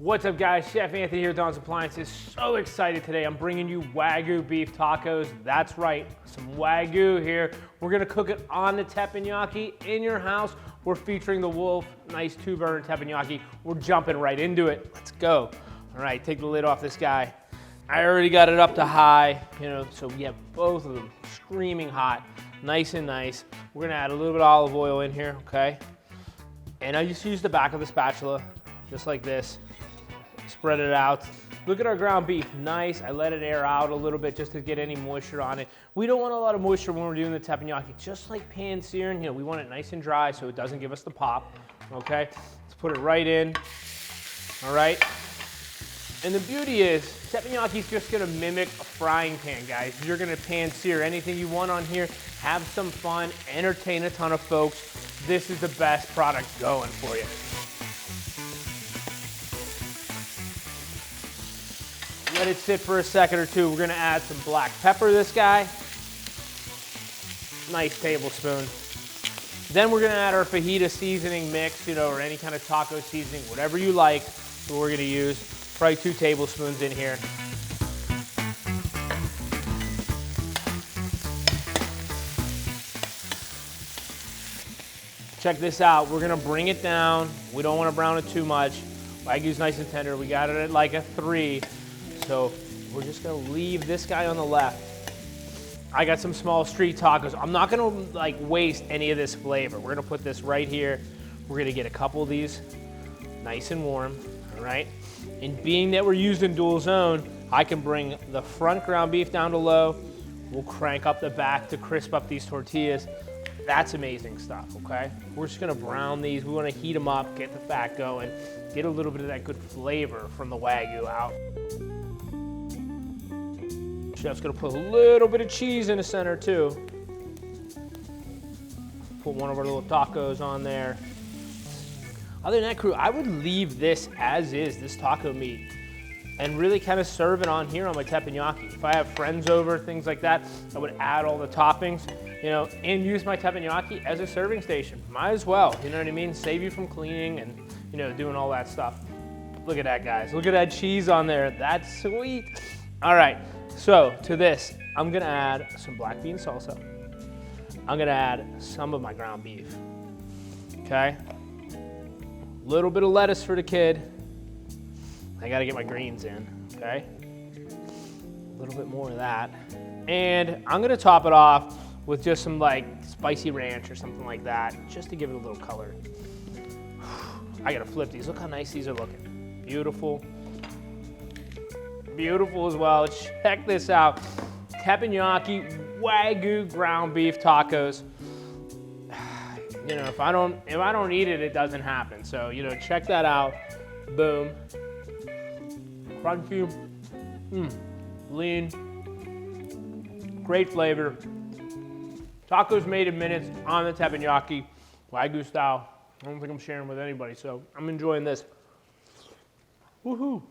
What's up guys, Chef Anthony here with Don's Appliances. So excited today. I'm bringing you Wagyu beef tacos. That's right, some Wagyu here. We're gonna cook it on the teppanyaki in your house. We're featuring the Wolf, nice 2-burner teppanyaki. We're jumping right into it. Let's go. All right, take the lid off this guy. I already got it up to high, so we have both of them screaming hot, nice and nice. We're gonna add a little bit of olive oil in here, okay? And I just use the back of the spatula, just like this. Spread it out. Look at our ground beef, nice. I let it air out a little bit just to get any moisture on it. We don't want a lot of moisture when we're doing the teppanyaki, just like pan searing, we want it nice and dry so it doesn't give us the pop, okay? Let's put it right in, all right? And the beauty is, teppanyaki is just gonna mimic a frying pan, guys. You're gonna pan sear anything you want on here, have some fun, entertain a ton of folks. This is the best product going for you. Let it sit for a second or two. We're gonna add some black pepper, this guy. Nice tablespoon. Then we're gonna add our fajita seasoning mix, or any kind of taco seasoning, whatever you like, that we're gonna use. Probably 2 tablespoons in here. Check this out, we're gonna bring it down. We don't wanna brown it too much. Wagyu's nice and tender. We got it at like a 3. So we're just gonna leave this guy on the left. I got some small street tacos. I'm not gonna waste any of this flavor. We're gonna put this right here. We're gonna get a couple of these nice and warm, all right? And being that we're using dual zone, I can bring the front ground beef down to low. We'll crank up the back to crisp up these tortillas. That's amazing stuff, okay? We're just gonna brown these. We wanna heat them up, get the fat going, get a little bit of that good flavor from the Wagyu out. Chef's gonna put a little bit of cheese in the center too. Put one of our little tacos on there. Other than that, crew, I would leave this as is, this taco meat, and really kind of serve it on here on my teppanyaki. If I have friends over, things like that, I would add all the toppings, and use my teppanyaki as a serving station. Might as well, you know what I mean? Save you from cleaning and, doing all that stuff. Look at that, guys. Look at that cheese on there. That's sweet. All right, so to this, I'm gonna add some black bean salsa. I'm gonna add some of my ground beef, okay? A little bit of lettuce for the kid. I gotta get my greens in, okay? A little bit more of that. And I'm gonna top it off with just some spicy ranch or something like that, just to give it a little color. I gotta flip these. Look how nice these are looking. Beautiful. Beautiful as well. Check this out. Teppanyaki Wagyu ground beef tacos. If I don't eat it, it doesn't happen. So, check that out. Boom. Crunchy. Lean. Great flavor. Tacos made in minutes on the teppanyaki, Wagyu style. I don't think I'm sharing with anybody, so I'm enjoying this. Woohoo.